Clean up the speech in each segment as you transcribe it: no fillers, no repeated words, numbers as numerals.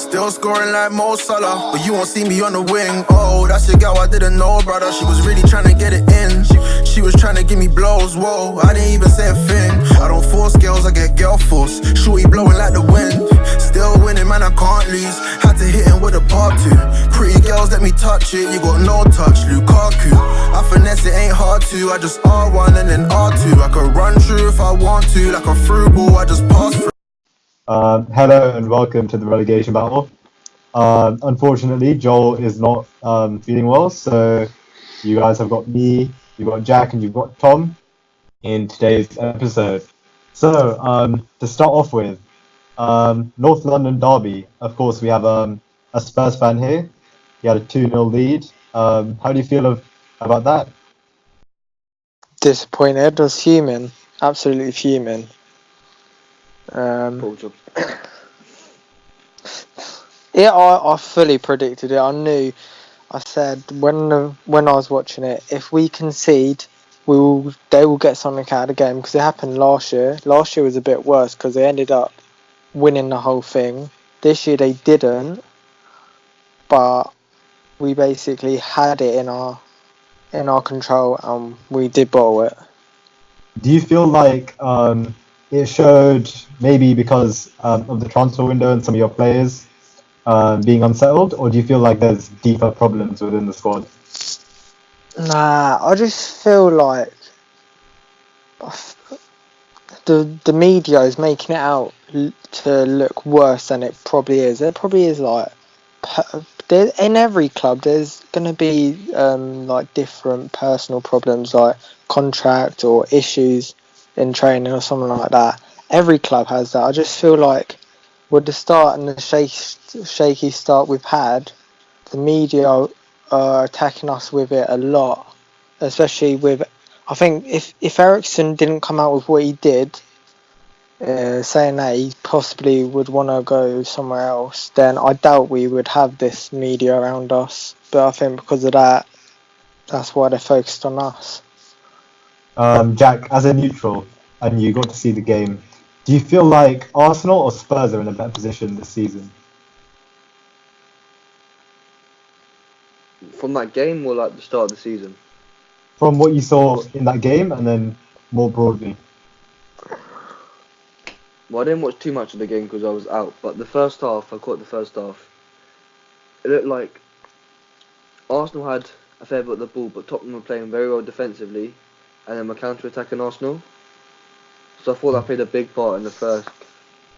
Still scoring like Mo Salah, but you won't see me on the wing. Oh, that's your girl I didn't know, brother. She was really trying to get it in. She was trying to give me blows, whoa, I didn't even say a thing. I don't force girls, I get girl force. Shorty blowing like the wind. Still winning, man, I can't lose. Had to hit him with a part two. Pretty girls, let me touch it. You got no touch, Lukaku. I finesse it, ain't hard to. I just R1 and then R2. I could run through if I want to. Like a through ball, I just pass through. Hello and welcome to the relegation battle. Unfortunately, Joel is not feeling well, so you guys have got me, you've got Jack, and you've got Tom in today's episode. So, to start off with, North London derby. Of course, we have a Spurs fan here. He had a 2-0 lead. How do you feel about that? Disappointed. I was fuming. Absolutely fuming. Yeah, I fully predicted it. I knew. I said when I was watching it, if we concede, they will get something out of the game, because it happened last year. Last year was a bit worse because they ended up winning the whole thing. This year they didn't, but we basically had it in our control and we did bottle it. Do you feel like it showed, maybe because of the transfer window and some of your players being unsettled, or do you feel like there's deeper problems within the squad? Nah, I just feel like the media is making it out to look worse than it probably is. It probably is like, in every club there's going to be like different personal problems, like contract or issues in training or something like that. Every club has that. I just feel like with the start and the shaky start we've had, the media are attacking us with it a lot, especially with, I think if Ericsson didn't come out with what he did, saying that he possibly would want to go somewhere else, then I doubt we would have this media around us. But I think because of that, that's why they're focused on us. Jack, as a neutral, and you got to see the game, do you feel like Arsenal or Spurs are in a better position this season? From that game or like the start of the season? From what you saw in that game and then more broadly. Well, I didn't watch too much of the game because I was out, but the first half, I caught the first half. It looked like Arsenal had a fair bit of the ball, but Tottenham were playing very well defensively, and then were counter-attacking Arsenal. So I thought that played a big part in the first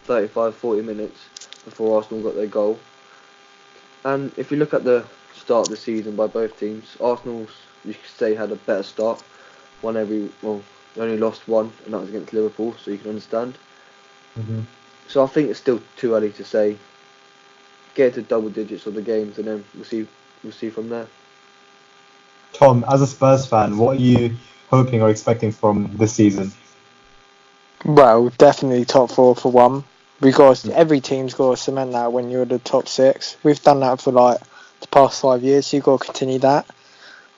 35-40 minutes before Arsenal got their goal. And if you look at the start of the season by both teams, Arsenal's, you could say, had a better start. They only lost one, and that was against Liverpool, so you can understand. Mm-hmm. So I think it's still too early to say. Get to double digits of the games, and then we'll see from there. Tom, as a Spurs fan, what are you hoping or expecting from this season? Well, definitely top four for one. Every team's got to cement that when you're the top six. We've done that for like the past 5 years, so you've got to continue that.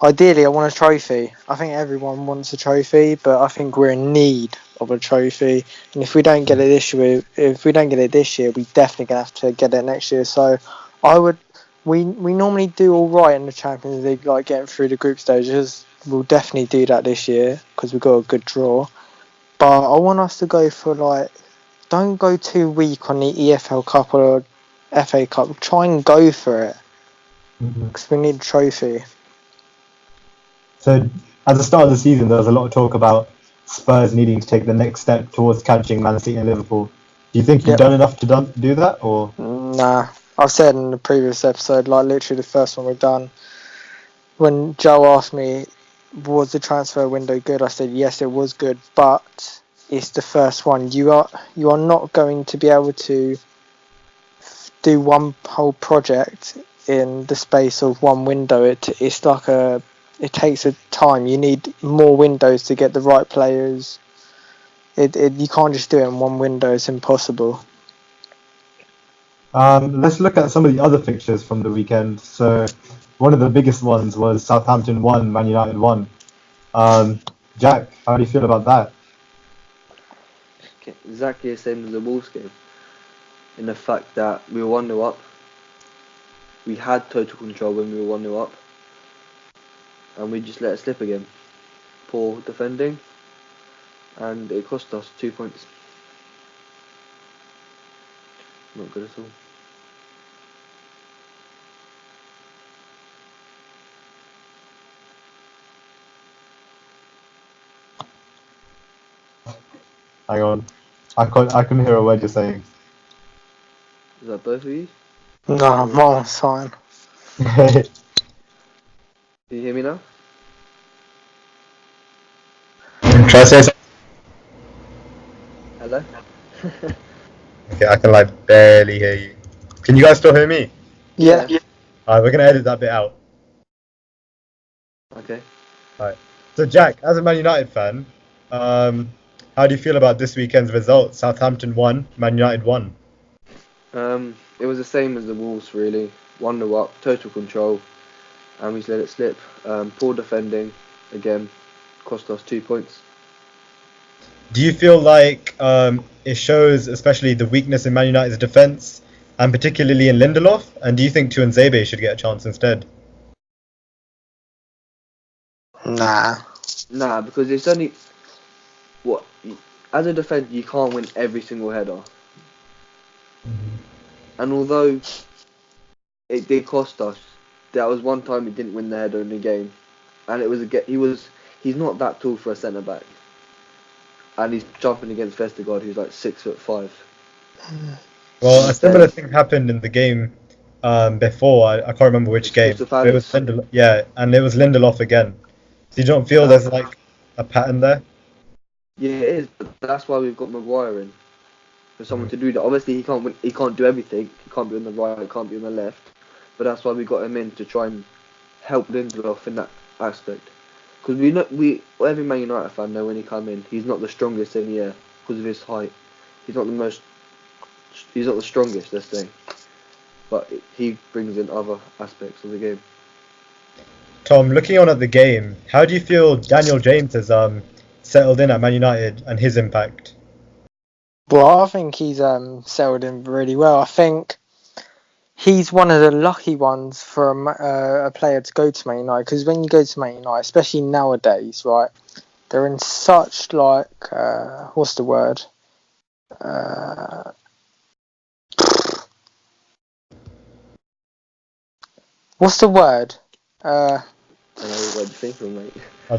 Ideally, I want a trophy. I think everyone wants a trophy, but I think we're in need of a trophy. And if we don't get it this year, we definitely gonna have to get it next year. So, we normally do all right in the Champions League, like getting through the group stages. We'll definitely do that this year because we've got a good draw. But I want us to go for don't go too weak on the EFL Cup or FA Cup. Try and go for it because we need a trophy. So, at the start of the season, there was a lot of talk about Spurs needing to take the next step towards catching Man City and Liverpool. Do you think you've done enough to do that, or? Nah, I've said in the previous episode, like literally the first one we've done, when Joe asked me, was the transfer window good? I said yes, it was good, but it's the first one. You are not going to be able to do one whole project in the space of one window. It takes a time. You need more windows to get the right players. You can't just do it in one window. It's impossible. Let's look at some of the other fixtures from the weekend. So, one of the biggest ones was Southampton 1, Man United 1. Jack, how do you feel about that? Exactly the same as the Wolves game, in the fact that we were 1-0 up, we had total control when we were 1-0 up, and we just let it slip again. Poor defending, and it cost us 2 points. Not good at all. Hang on. I couldn't hear a word you're saying. Is that both of you? No, mine's fine. Can you hear me now? Try to say something. Hello? Okay, I can like barely hear you. Can you guys still hear me? Yeah. Alright, we're gonna edit that bit out. Okay. Alright. So Jack, as a Man United fan, how do you feel about this weekend's result? Southampton won, Man United won. It was the same as the Wolves, really. 1-0 up, total control, and we just let it slip. Poor defending, again, cost us 2 points. Do you feel like it shows especially the weakness in Man United's defence, and particularly in Lindelof? And do you think Tuanzebe should get a chance instead? Nah. Nah, because it's only as a defender you can't win every single header, and although it did cost us, that was one time he didn't win the header in the game, and it was he's not that tall for a centre back, and he's jumping against Vestergaard, who's like 6'5". Well, a similar thing happened in the game before. I can't remember which game. Crystal But it was Palace. Lindelof, yeah, and it was Lindelof again. So you don't feel there's like a pattern there? Yeah, it is. But that's why we've got Maguire in, for someone to do that. Obviously, he can't win, he can't do everything. He can't be on the right. He can't be on the left. But that's why we got him in to try and help Lindelof in that aspect. Because every Man United fan know when he come in, he's not the strongest in the air because of his height. He's not the strongest, let's say. But he brings in other aspects of the game. Tom, looking on at the game, how do you feel Daniel James has settled in at Man United and his impact? Well, I think he's settled in really well. I think he's one of the lucky ones for a player to go to Man United, because when you go to Man United, especially nowadays, right, they're in such like what's the word? What's the word? I know what you're thinking, mate. I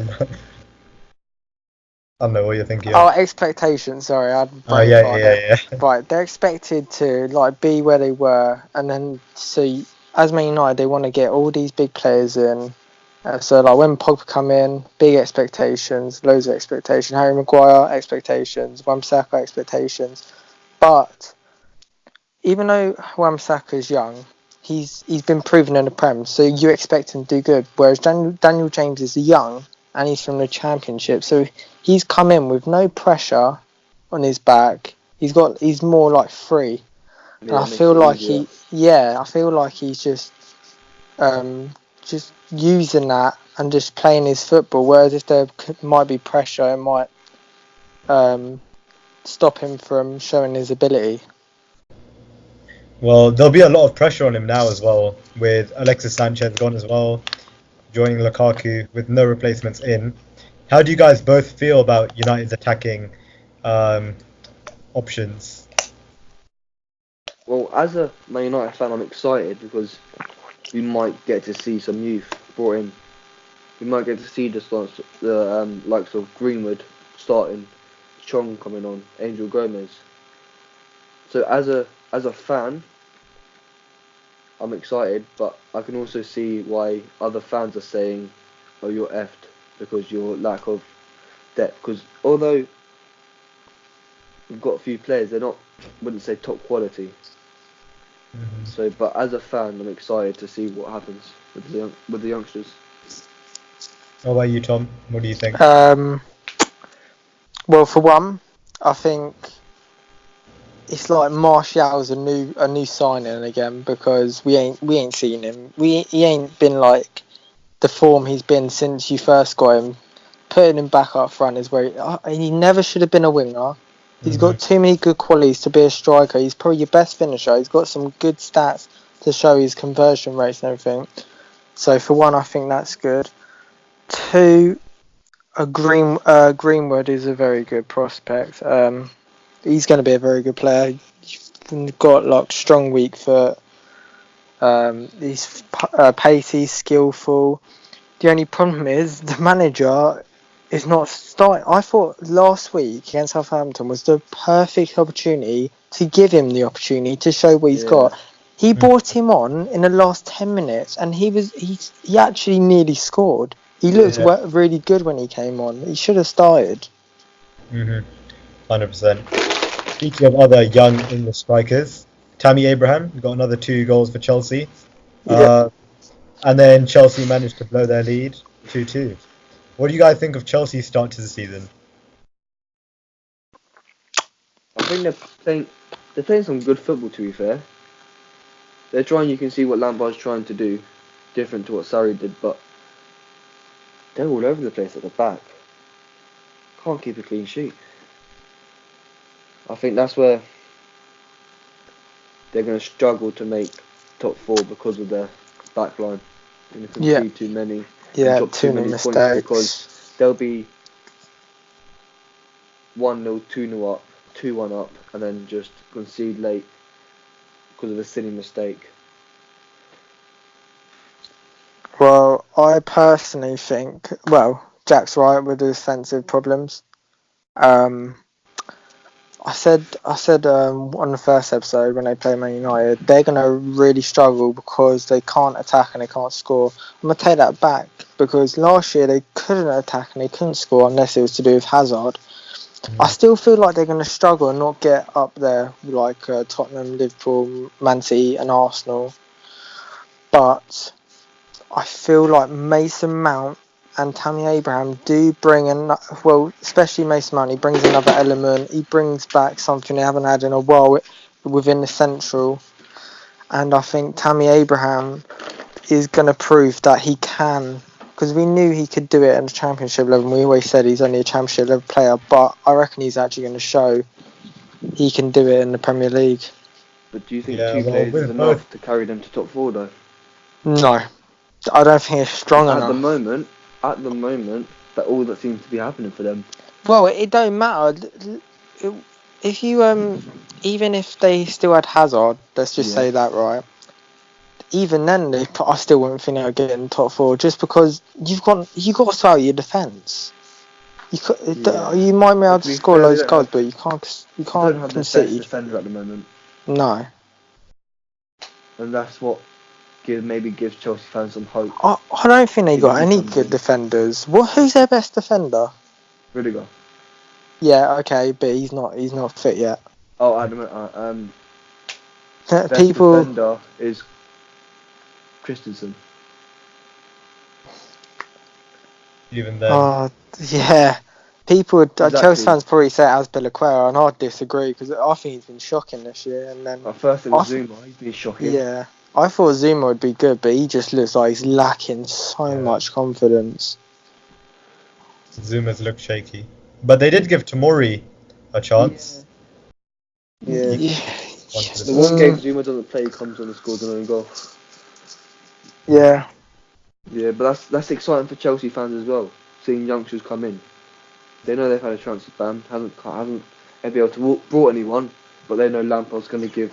don't know what you're thinking. Oh, expectations. Sorry, I had brain fart there. Right, they're expected to like be where they were, and then so as Man United, they want to get all these big players in. So like when Pogba come in, big expectations, loads of expectation. Harry Maguire, expectations. Wan-Bissaka, expectations. But even though Wan-Bissaka is young, he's been proven in the Prem, so you expect him to do good. Whereas Daniel James is young and he's from the Championship, so he's come in with no pressure on his back. He's more like free. Yeah, and I feel like he's just using that and just playing his football. Whereas if there might be pressure, it might stop him from showing his ability. Well, there'll be a lot of pressure on him now as well, with Alexis Sanchez gone as well, joining Lukaku with no replacements in. How do you guys both feel about United's attacking options? Well, as a Man United fan, I'm excited because we might get to see some youth brought in. We might get to see the likes of Greenwood starting, Chong coming on, Angel Gomez. So as a fan, I'm excited, but I can also see why other fans are saying, "Oh, you're effed because your lack of depth." Because although we've got a few players, they're not, wouldn't say top quality. So, but as a fan, I'm excited to see what happens with the youngsters. How about you, Tom? What do you think? Well, for one, I think it's like Martial's a new signing again, because we ain't seen him. He ain't been like the form he's been since you first got him. Putting him back up front is where he never should have been a winger. He's got too many good qualities to be a striker. He's probably your best finisher. He's got some good stats to show his conversion rates and everything. So for one, I think that's good. Two, Greenwood is a very good prospect. He's going to be a very good player. He's got like strong weak foot. He's pacey, skillful. The only problem is the manager is not starting. I thought last week against Southampton was the perfect opportunity to give him the opportunity to show what he's got. He brought him on in the last 10 minutes, and he actually nearly scored. He looked really good when he came on. He should have started. 100%. Speaking of other young English strikers, Tammy Abraham got another 2 goals for Chelsea. And then Chelsea managed to blow their lead 2-2. What do you guys think of Chelsea's start to the season? I think they're playing some good football, to be fair. They're trying, you can see what Lampard's trying to do, different to what Sarri did, but they're all over the place at the back. Can't keep a clean sheet. I think that's where they're going to struggle to make top 4 because of their back line. They're going to concede too many. Yeah, too many mistakes. Because they'll be 1-0, 2-0 up, 2-1 up, and then just concede late because of a silly mistake. Well, I personally think, Jack's right with the defensive problems. I said on the first episode when they play Man United, they're going to really struggle because they can't attack and they can't score. I'm going to take that back because last year they couldn't attack and they couldn't score unless it was to do with Hazard. I still feel like they're going to struggle and not get up there like Tottenham, Liverpool, Man City and Arsenal. But I feel like Mason Mount and Tammy Abraham do bring especially Mason Mount, he brings another element. He brings back something they haven't had in a while within the central. And I think Tammy Abraham is going to prove that he can, because we knew he could do it at the championship level. We always said he's only a championship level player, but I reckon he's actually going to show he can do it in the Premier League. But do you think 2 players is enough to carry them to top 4 though? No, I don't think it's strong enough. At the moment, that's all that seems to be happening for them. Well, it don't matter. If you even if they still had Hazard, let's just say that, right? Even then, I still wouldn't think they would get in top 4 just because you got to start your defence. You might be able to score loads of goals, but you can't don't have the best concede. defender at the moment. No. And that's what maybe gives Chelsea fans some hope. I don't think they got any good defenders. Who's their best defender? Rudiger. Yeah, okay, but he's not fit yet. Oh, at the moment, best people defender is Christensen. Even then. Yeah. Exactly. Chelsea fans probably say Azpilicueta, and I'd disagree because I think he's been shocking this year. And then first it was Zuma, he's been shocking. Yeah, I thought Zuma would be good, but he just looks like he's lacking so much confidence. Zuma's look shaky, but they did give Tomori a chance. Yeah. The one game Zuma doesn't play, he comes on and scores an own goal. Yeah. Yeah, but that's exciting for Chelsea fans as well. Seeing youngsters come in, they know they've had a transfer ban, hasn't been able to brought anyone, but they know Lampard's going to give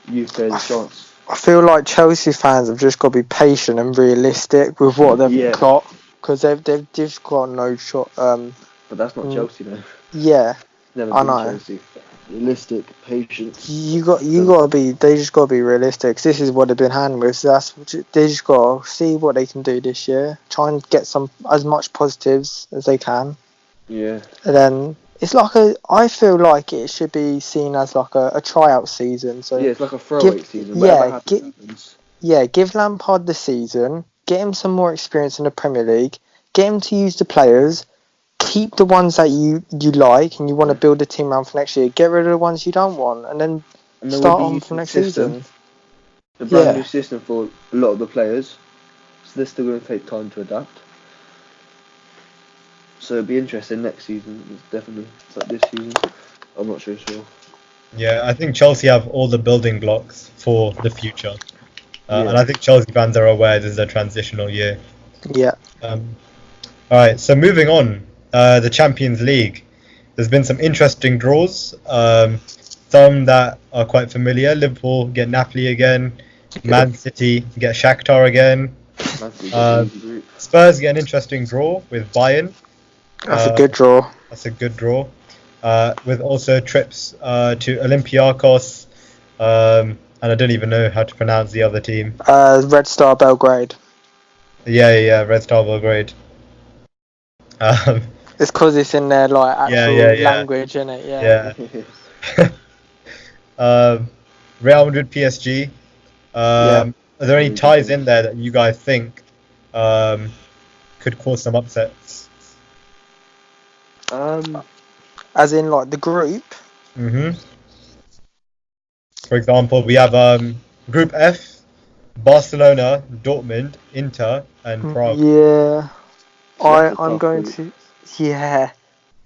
youth players a chance. I feel like Chelsea fans have just got to be patient and realistic with what they've got, because they've just got no shot. But that's not Chelsea, though. Yeah, Never I been know. Chelsea. Realistic, patience. They just got to be realistic. 'Cause this is what they've been handling with. So they just got to see what they can do this year. Try and get as much positives as they can. Yeah. And then it's I feel like it should be seen as like a tryout season. So yeah, it's like a throwaway season. Happens. Give Lampard the season. Get him some more experience in the Premier League. Get him to use the players. Keep the ones that you like and you want to build a team around for next year. Get rid of the ones you don't want, and then start on for next season. The brand new system for a lot of the players, so they're still going to take time to adapt. So it'll be interesting next season. It's definitely, but this season, I'm not sure. Yeah, I think Chelsea have all the building blocks for the future. Yeah. And I think Chelsea fans are aware this is a transitional year. Yeah. Um, all right, so moving on, the Champions League. There's been some interesting draws. Some that are quite familiar. Liverpool get Napoli again. Man City get Shakhtar again. Spurs get an interesting draw with Bayern. That's a good draw. That's a good draw. With also trips to Olympiacos, and I don't even know how to pronounce the other team. Red Star Belgrade. Yeah, Red Star Belgrade. It's because it's in their like actual language, isn't it? Yeah. Real Madrid PSG. Are there any ties in there that you guys think could cause some upsets? As in like the group. For example, we have Group F: Barcelona, Dortmund, Inter, and Prague. Yeah. I'm going to. Yeah.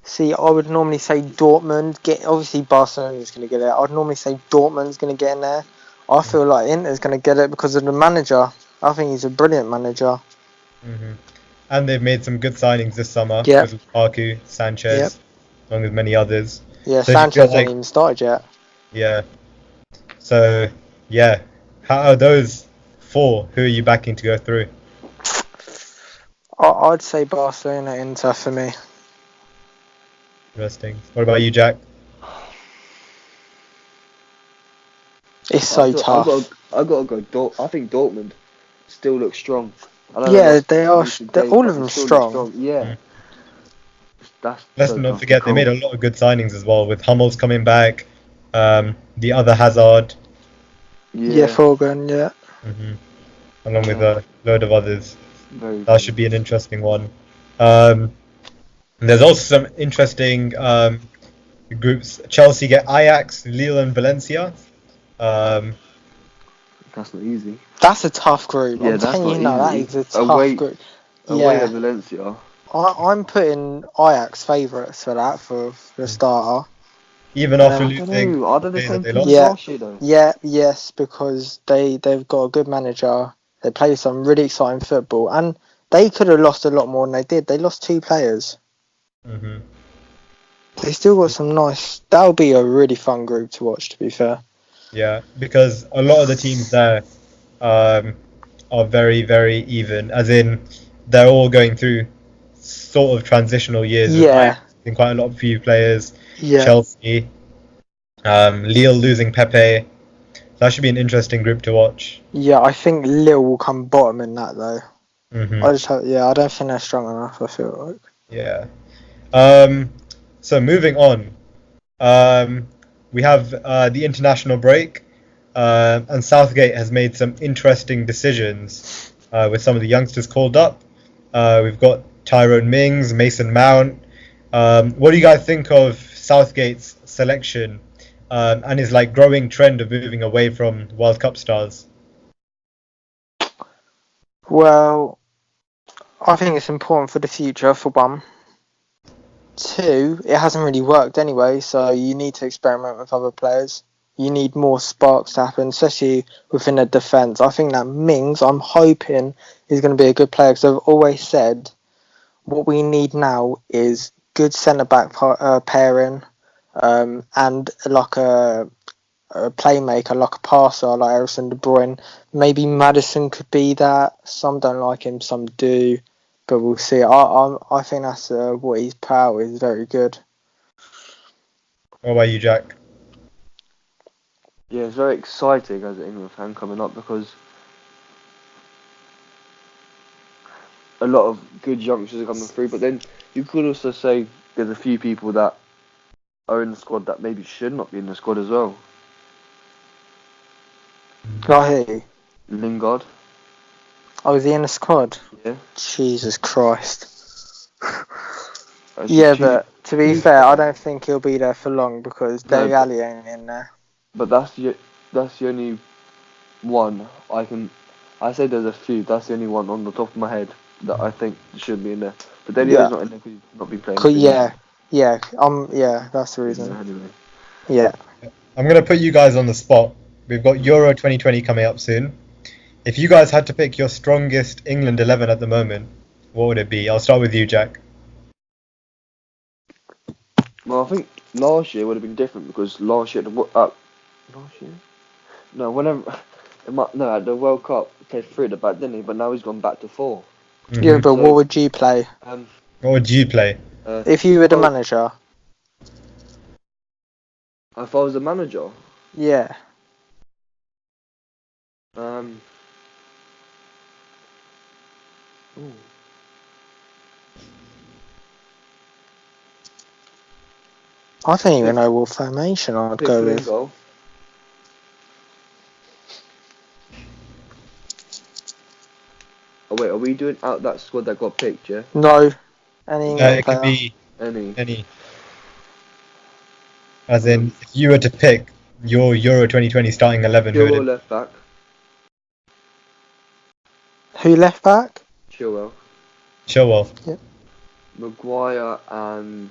See, I would normally say Dortmund. Obviously Barcelona's going to get it. I'd normally say Dortmund's going to get in there. I feel like Inter's going to get it because of the manager. I think he's a brilliant manager. And they've made some good signings this summer with Lukaku, Sanchez, along with many others. Yeah, so Sanchez hasn't even started yet. Yeah. So, yeah. How are those four? Who are you backing to go through? I'd say Barcelona, Inter for me. Interesting. What about you, Jack? It's so tough. I gotta go. I think Dortmund still looks strong. Yeah, they are. All of them strong. Yeah. Let's not forget they made a lot of good signings as well, with Hummels coming back, the other Hazard. Yeah, Fogan. Yeah. Along with a load of others. That should be an interesting one. There's also some interesting groups. Chelsea get Ajax, Lille, and Valencia. That's not easy. That's a tough group. Yeah, I'm telling you now, that is a tough group. Away at Valencia. I'm putting Ajax favourites for that for the starter. Even after losing, are they the same team last year though? Yes, because they've got a good manager. They play some really exciting football, and they could have lost a lot more than they did. They lost 2 players. They still got some nice. That'll be a really fun group to watch, to be fair. Yeah, because a lot of the teams there are very, very even. As in, they're all going through sort of transitional years. Yeah. With quite a lot of few players. Yeah. Chelsea, Lille losing Pepe. That should be an interesting group to watch. Yeah, I think Lille will come bottom in that though. Mm-hmm. I don't think they're strong enough. I feel like. Yeah. So moving on, we have the international break, and Southgate has made some interesting decisions with some of the youngsters called up. We've got Tyrone Mings, Mason Mount. What do you guys think of Southgate's selection and his growing trend of moving away from World Cup stars? Well, I think it's important for the future, for one. 2, it hasn't really worked anyway, so you need to experiment with other players. You need more sparks to happen, especially within the defence. I think that Mings, I'm hoping, is going to be a good player, because I've always said what we need now is good centre-back pairing, and like a playmaker, like a passer, like Eriksen, De Bruyne. Maybe Maddison could be that. Some don't like him, some do. But we'll see. I think that's what he's put out is very good. What about you, Jack? Yeah, it's very exciting as an England fan coming up, because a lot of good youngsters are coming through. But then you could also say there's a few people that are in the squad that maybe should not be in the squad as well. Like who? Lingard. Oh, is he in the squad? Yeah. Jesus Christ. Yeah, but to be fair, I don't think he'll be there for long, because Dele Alli ain't in there. But that's the only one I say there's a few. That's the only one on the top of my head that I think should be in there. But Dele Alli's not in there because he's not been playing. Yeah, that's the reason. Anyway. Yeah. I'm gonna put you guys on the spot. We've got Euro 2020 coming up soon. If you guys had to pick your strongest England 11 at the moment, what would it be? I'll start with you, Jack. Well, I think last year would have been different because last year last year? No, whenever at the World Cup he played 3 at the back, didn't he? But now he's gone back to 4. Yeah, but So- what would you play What would you play? if you were the well- manager? If I was the manager, Yeah. ooh. I don't even know what formation I'd Pick go who in with. goal. Oh wait, are we doing out that squad that got picked? Yeah. No. Any England It could player. be Any. any. As in, if you were to pick your Euro 2020 starting 11, who Chilwell would it left back. Who left back? Chilwell. Chilwell. Maguire and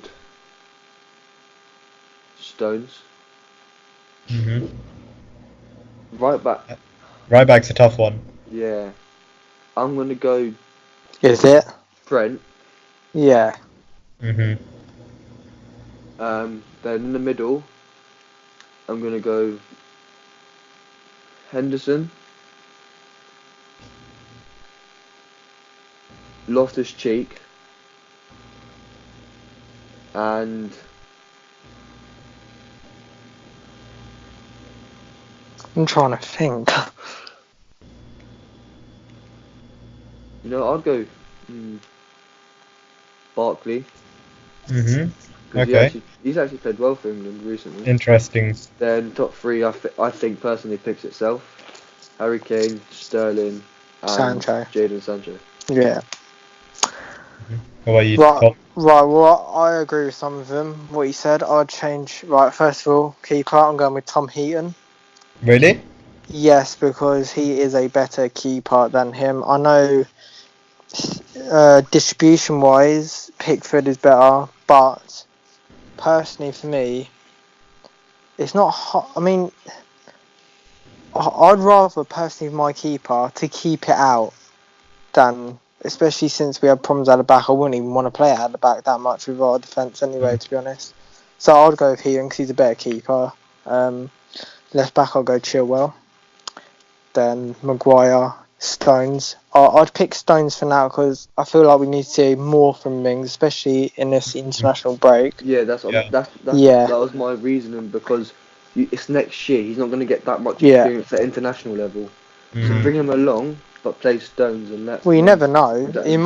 Stones. hmm Right back. Right back's a tough one. Yeah. I'm gonna go Is it? Brent. Yeah. hmm Then in the middle, I'm gonna go Henderson, Loftus-Cheek, and I'm trying to think. I'd go Barkley. hmm 'Cause Okay. he's actually played well for England recently. Interesting. Then top 3, I think personally picks itself. Harry Kane, Sterling, and Sancho. Jadon Sancho. Yeah. What about you, Right. Tom? Right. Well, I agree with some of them. What you said, I'd change. Right. First of all, keeper. I'm going with Tom Heaton. Really? Yes, because he is a better keeper than him. I know distribution-wise, Pickford is better, but personally for me, it's not hot. I mean, I'd rather personally my keeper to keep it out than, especially since we have problems at the back. I wouldn't even want to play at the back that much with our defence anyway, to be honest. So I'd go with Heaton because he's a better keeper. Left back, I'll go Chilwell. Then Maguire, Stones. I'd pick Stones for now because I feel like we need to see more from Mings, especially in this international break. Yeah, that was my reasoning because it's next year. He's not going to get that much experience at international level. So bring him along, but play Stones and let. Well, you never know. That- He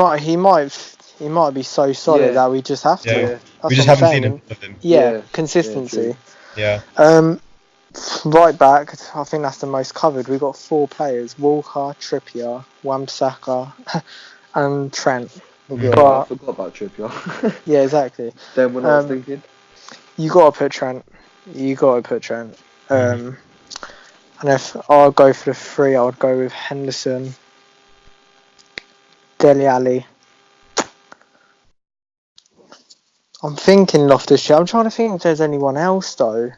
might be so solid that we just have to. Yeah. That's We just what I'm haven't seen saying. enough of him. Yeah, Yeah, consistency. Yeah. Right back, I think that's the most covered. We've got 4 players: Walker, Trippier, Wan-Bissaka, and Trent. I But forgot about Trippier. yeah, exactly. Then when I was thinking, You gotta put Trent. And if I'll go for the 3, I would go with Henderson, Dele Alli. I'm thinking Loftus-Cheek. I'm trying to think if there's anyone else though,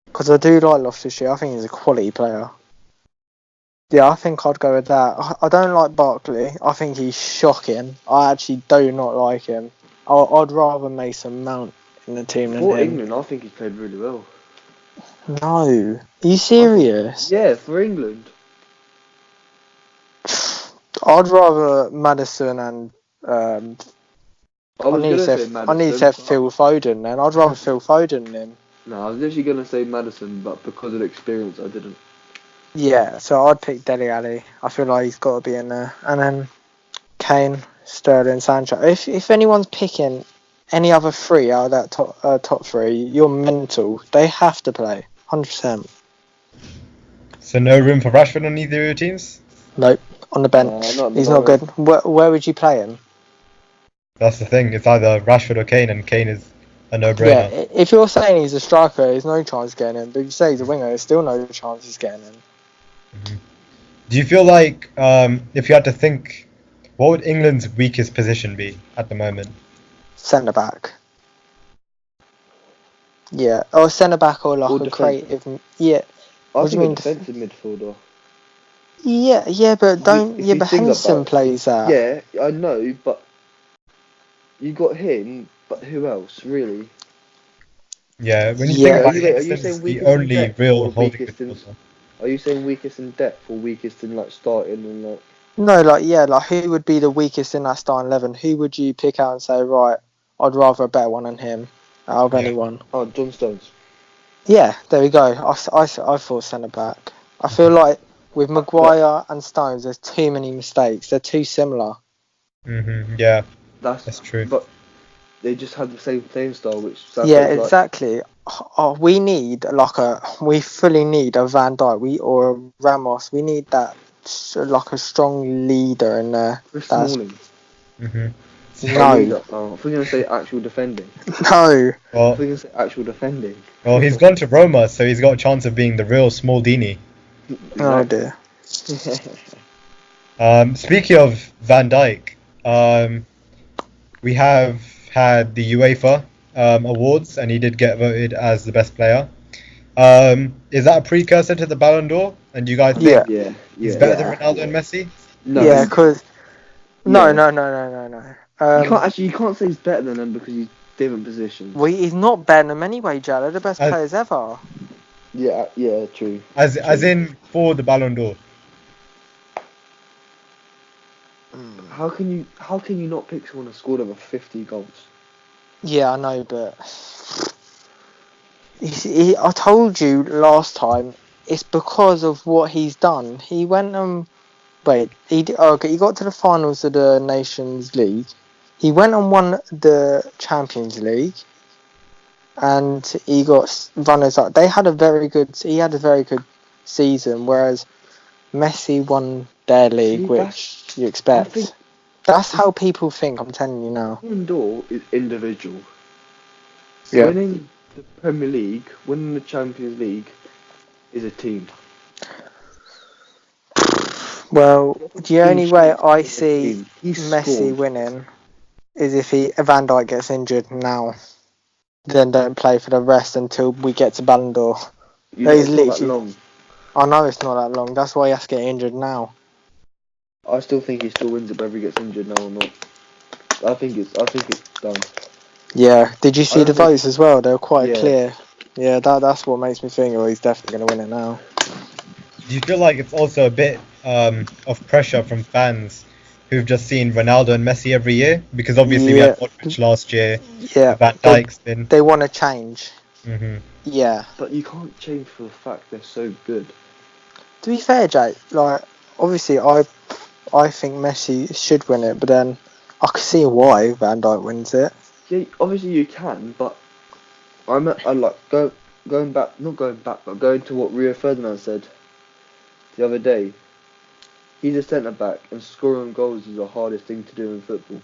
because I do like Loftus-Cheek. I think he's a quality player. Yeah, I think I'd go with that. I don't like Barkley. I think he's shocking. I actually do not like him. I'd rather Mason Mount in the team than for him. England, I think he's played really well. No, are you serious? Yeah, for England. I'd rather Madison and I was gonna say Madison. I need to have Phil Foden then. I'd rather Phil Foden than him. No, I was literally gonna say Madison, but because of the experience, I didn't. Yeah, so I'd pick Dele Alli. I feel like he's got to be in there. And then Kane, Sterling, Sancho. If anyone's picking any other 3 out of that top 3, you're mental. They have to play, 100%. So no room for Rashford on either of your teams? Nope, on the bench. No, He's not good. Where would you play him? That's the thing. It's either Rashford or Kane, and Kane is a no-brainer. Yeah, if you're saying he's a striker, there's no chance getting him. But if you say he's a winger, there's still no chance he's getting him. Do you feel like, if you had to think, what would England's weakest position be at the moment? Centre back. Yeah, or centre back or like Or a defence. creative. Yeah, I What do you think a mean defensive midfielder. yeah, but don't. If Yeah, you but think Henson about, plays that. yeah, I know, but you got him. But who else, really? Yeah, when you think Yeah. about Are it, you Henson saying the weakest in only depth real or holding weakest in? midfielder. Are you saying weakest in depth or weakest in like starting and like? No, like who would be the weakest in that starting 11? Who would you pick out and say, right, I'd rather a better one than him out of Yeah. anyone? Oh, John Stones. Yeah, there we go. I thought centre back. I feel like with Maguire and Stones, there's too many mistakes. They're too similar. Yeah, That's that's true. But they just had the same playing style, which Yeah, Southgate's like. exactly. Oh, we fully need a Van Dijk, or a Ramos. We need that like a strong leader in there. Chris That's Smalling. no, I thought you were gonna say actual defending. no. I Well, thought you were gonna say actual defending. well, he's gone to Roma, so he's got a chance of being the real small Dini. Oh dear. Speaking of Van Dijk, we have had the UEFA awards, and he did get voted as the best player. Is that a precursor to the Ballon d'Or? And do you guys think Yeah, he's yeah. better than Ronaldo and Messi? No, Yeah, because no. you can't say he's better than them because he's different positions. He's not better than them anyway, Jad. They're the best As- players ever. Yeah, true. As in for the Ballon d'Or. How can you not pick someone who scored over 50 goals? Yeah, I know, but I told you last time. It's because of what he's done. He went he got to the finals of the Nations League. He went and won the Champions League, and he got runners up. He had a very good season, whereas Messi won their league, which you expect. That's how people think. I'm telling you now. Ballon d'Or is individual. Yeah. Winning the Premier League, winning the Champions League, is a team. Well, the only way I He's see Messi scored. winning is if Van Dijk gets injured now. Then don't play for the rest until we get to Ballon d'Or. It's not that long. I know it's not that long. That's why he has to get injured now. I still think he still wins it whether he gets injured now or not. I think it's done. Yeah. Did you see the votes as well? They were quite Yeah. clear. Yeah, that's what makes me think, he's definitely going to win it now. Do you feel like it's also a bit of pressure from fans who've just seen Ronaldo and Messi every year? Because obviously we had Modric last year. Yeah. Van Dijk's been. They want to change. Yeah. But you can't change for the fact they're so good. To be fair, Jake, like obviously I think Messi should win it, but then I can see why Van Dijk wins it. Yeah, obviously you can, but I like going back, not going back, but going to what Rio Ferdinand said the other day. He's a centre back, and scoring goals is the hardest thing to do in football.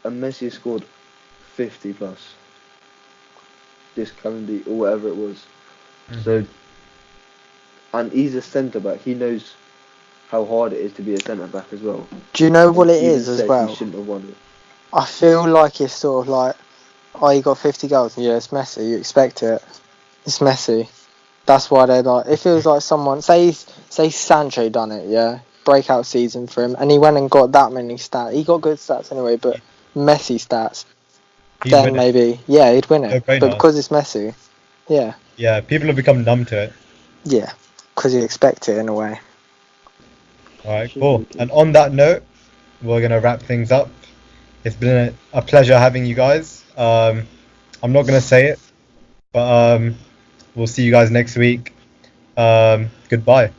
And Messi scored 50 plus this calendar or whatever it was. So, and he's a centre back. He knows how hard it is to be a centre back as well. Do you know what it Even is as said well? He shouldn't have won it. I feel like it's sort of like, oh, you got 50 goals. Yeah, it's Messi. You expect it. It's Messi. That's why they're like. It feels like someone say Sancho done it. Yeah, breakout season for him, and he went and got that many stats. He got good stats anyway, but Messi stats. Then maybe he'd win it. But because it's Messi, yeah, people have become numb to it. Yeah, because you expect it in a way. Alright, cool. And on that note, we're gonna wrap things up. It's been a pleasure having you guys. I'm not gonna say it, but we'll see you guys next week. Goodbye.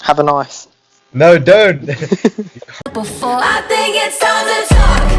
Have a nice. No, don't. Before I think it's time to talk.